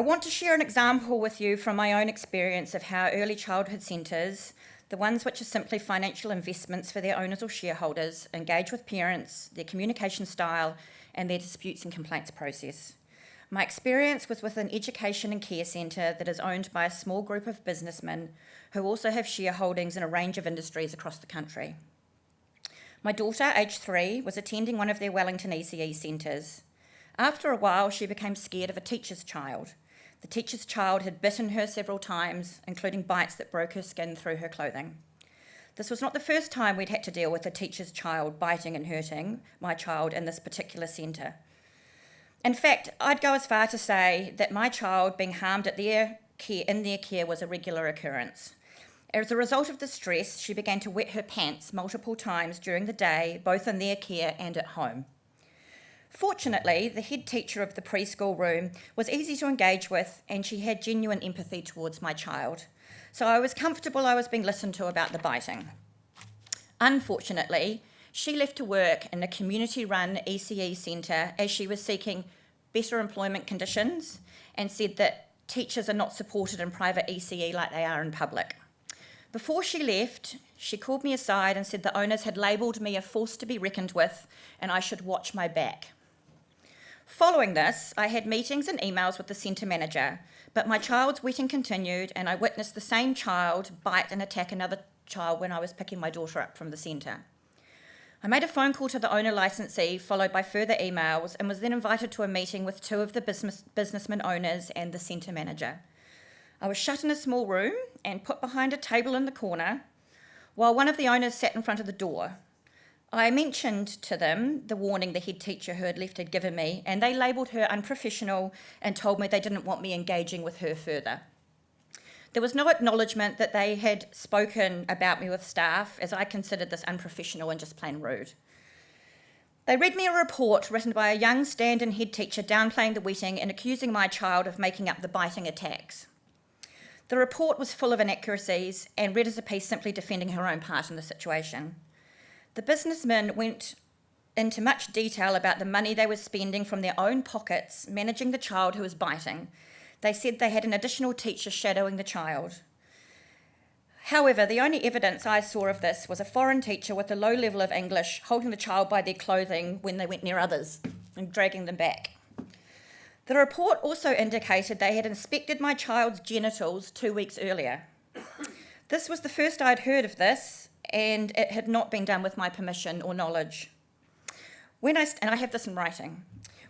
I want to share an example with you from my own experience of how early childhood centres, the ones which are simply financial investments for their owners or shareholders, engage with parents, their communication style, and their disputes and complaints process. My experience was with an education and care centre that is owned by a small group of businessmen who also have shareholdings in a range of industries across the country. My daughter, aged 3, was attending one of their Wellington ECE centres. After a while, she became scared of a teacher's child. The teacher's child had bitten her several times, including bites that broke her skin through her clothing. This was not the first time we'd had to deal with a teacher's child biting and hurting my child in this particular centre. In fact, I'd go as far to say that my child being harmed in their care was a regular occurrence. As a result of the stress, she began to wet her pants multiple times during the day, both in their care and at home. Fortunately, the head teacher of the preschool room was easy to engage with, and she had genuine empathy towards my child. So I was comfortable I was being listened to about the biting. Unfortunately, she left to work in a community-run ECE centre as she was seeking better employment conditions and said that teachers are not supported in private ECE like they are in public. Before she left, she called me aside and said the owners had labelled me a force to be reckoned with and I should watch my back. Following this, I had meetings and emails with the centre manager, but my child's wetting continued and I witnessed the same child bite and attack another child when I was picking my daughter up from the centre. I made a phone call to the owner licensee, followed by further emails, and was then invited to a meeting with 2 of the businessman owners and the centre manager. I was shut in a small room and put behind a table in the corner, while one of the owners sat in front of the door. I mentioned to them the warning the head teacher who had left had given me, and they labelled her unprofessional and told me they didn't want me engaging with her further. There was no acknowledgement that they had spoken about me with staff, as I considered this unprofessional and just plain rude. They read me a report written by a young stand-in head teacher downplaying the wetting and accusing my child of making up the biting attacks. The report was full of inaccuracies and read as a piece simply defending her own part in the situation. The businessmen went into much detail about the money they were spending from their own pockets managing the child who was biting. They said they had an additional teacher shadowing the child. However, the only evidence I saw of this was a foreign teacher with a low level of English holding the child by their clothing when they went near others and dragging them back. The report also indicated they had inspected my child's genitals 2 weeks earlier. This was the first I'd heard of this, and it had not been done with my permission or knowledge. And I have this in writing.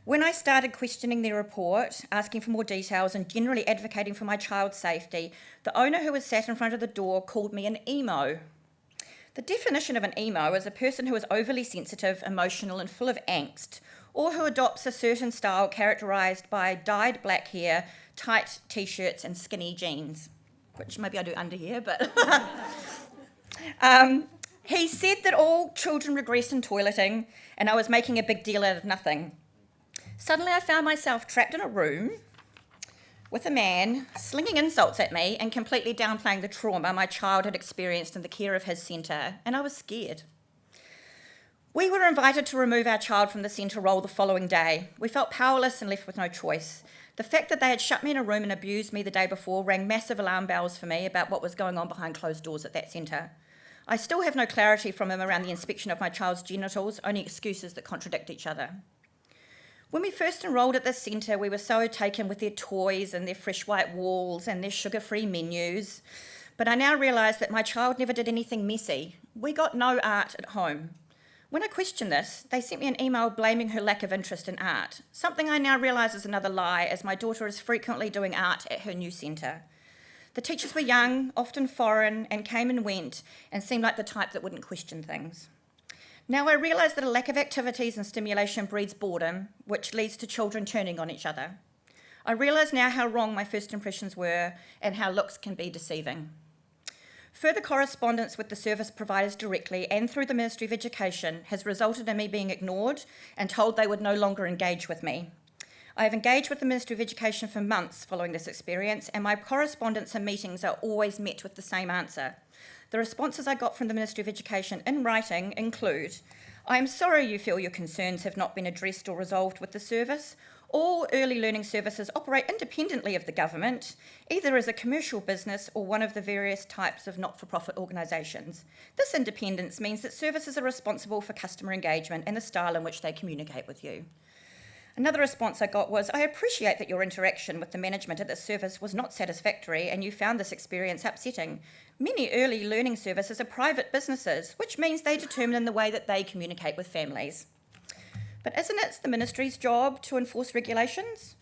When I started questioning their report, asking for more details and generally advocating for my child's safety, the owner who was sat in front of the door called me an emo. The definition of an emo is a person who is overly sensitive, emotional and full of angst, or who adopts a certain style characterised by dyed black hair, tight t-shirts and skinny jeans, which maybe I do under here, but... He said that all children regress in toileting and I was making a big deal out of nothing. Suddenly I found myself trapped in a room with a man slinging insults at me and completely downplaying the trauma my child had experienced in the care of his centre, and I was scared. We were invited to remove our child from the centre roll the following day. We felt powerless and left with no choice. The fact that they had shut me in a room and abused me the day before rang massive alarm bells for me about what was going on behind closed doors at that centre. I still have no clarity from him around the inspection of my child's genitals, only excuses that contradict each other. When we first enrolled at this centre, we were so taken with their toys and their fresh white walls and their sugar-free menus, but I now realise that my child never did anything messy. We got no art at home. When I questioned this, they sent me an email blaming her lack of interest in art, something I now realise is another lie, as my daughter is frequently doing art at her new centre. The teachers were young, often foreign, and came and went, and seemed like the type that wouldn't question things. Now I realise that a lack of activities and stimulation breeds boredom, which leads to children turning on each other. I realise now how wrong my first impressions were and how looks can be deceiving. Further correspondence with the service providers directly and through the Ministry of Education has resulted in me being ignored and told they would no longer engage with me. I have engaged with the Ministry of Education for months following this experience, and my correspondence and meetings are always met with the same answer. The responses I got from the Ministry of Education in writing include, "I am sorry you feel your concerns have not been addressed or resolved with the service. All early learning services operate independently of the government, either as a commercial business or one of the various types of not-for-profit organisations. This independence means that services are responsible for customer engagement and the style in which they communicate with you. Another response I got was, I appreciate that your interaction with the management at this service was not satisfactory and you found this experience upsetting. Many early learning services are private businesses, which means they determine the way that they communicate with families. But isn't it the ministry's job to enforce regulations?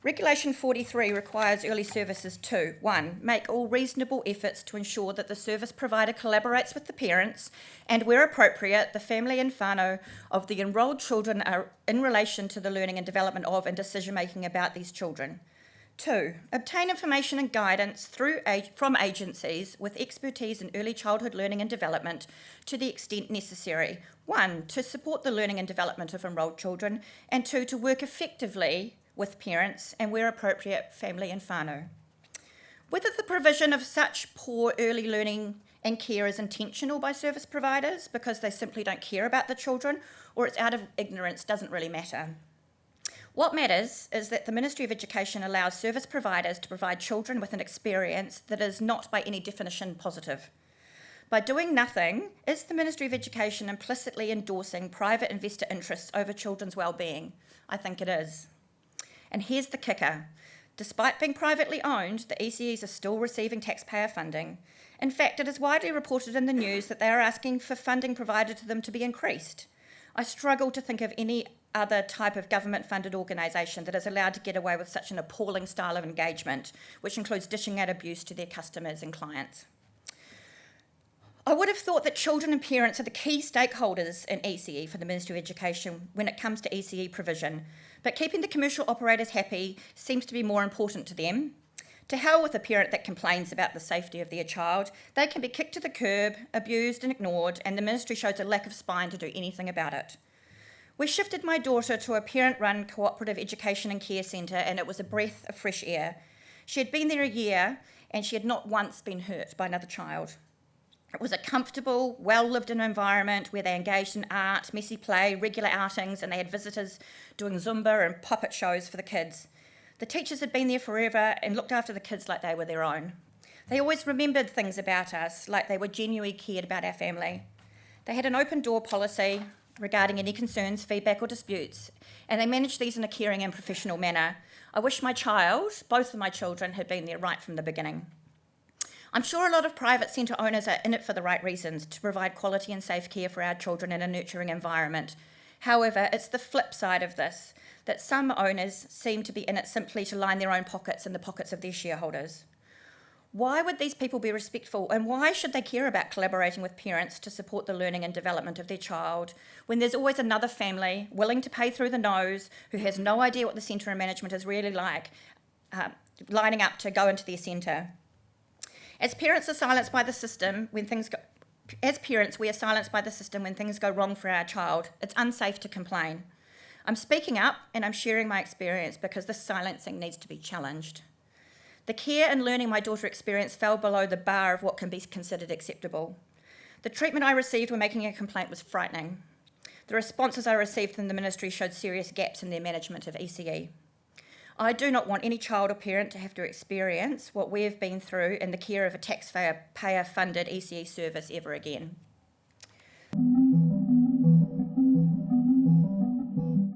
Regulation 43 requires early services to 1. Make all reasonable efforts to ensure that the service provider collaborates with the parents and, where appropriate, the family and whānau of the enrolled children are in relation to the learning and development of and decision-making about these children. 2. Obtain information and guidance from agencies with expertise in early childhood learning and development to the extent necessary. 1. To support the learning and development of enrolled children, and 2. To work effectively with parents and, where appropriate, family and whānau. Whether the provision of such poor early learning and care is intentional by service providers because they simply don't care about the children, or it's out of ignorance, doesn't really matter. What matters is that the Ministry of Education allows service providers to provide children with an experience that is not by any definition positive. By doing nothing, is the Ministry of Education implicitly endorsing private investor interests over children's well-being? I think it is. And here's the kicker. Despite being privately owned, the ECEs are still receiving taxpayer funding. In fact, it is widely reported in the news that they are asking for funding provided to them to be increased. I struggle to think of any other type of government-funded organisation that is allowed to get away with such an appalling style of engagement, which includes dishing out abuse to their customers and clients. I would have thought that children and parents are the key stakeholders in ECE for the Ministry of Education when it comes to ECE provision, but keeping the commercial operators happy seems to be more important to them. To hell with a parent that complains about the safety of their child. They can be kicked to the curb, abused and ignored, and the ministry shows a lack of spine to do anything about it. We shifted my daughter to a parent-run cooperative education and care centre, and it was a breath of fresh air. She had been there a year, and she had not once been hurt by another child. It was a comfortable, well-lived-in environment where they engaged in art, messy play, regular outings, and they had visitors doing Zumba and puppet shows for the kids. The teachers had been there forever and looked after the kids like they were their own. They always remembered things about us, like they were genuinely cared about our family. They had an open door policy regarding any concerns, feedback or disputes, and they managed these in a caring and professional manner. I wish my child, both of my children, had been there right from the beginning. I'm sure a lot of private centre owners are in it for the right reasons, to provide quality and safe care for our children in a nurturing environment. However, it's the flip side of this, that some owners seem to be in it simply to line their own pockets and the pockets of their shareholders. Why would these people be respectful, and why should they care about collaborating with parents to support the learning and development of their child when there's always another family willing to pay through the nose who has no idea what the centre and management is really like, lining up to go into their centre? As parents are silenced by the system when things go we are silenced by the system when things go wrong for our child. It's unsafe to complain. I'm speaking up and I'm sharing my experience because this silencing needs to be challenged. The care and learning my daughter experienced fell below the bar of what can be considered acceptable. The treatment I received when making a complaint was frightening. The responses I received from the ministry showed serious gaps in their management of ECE. I do not want any child or parent to have to experience what we have been through in the care of a taxpayer-funded ECE service ever again.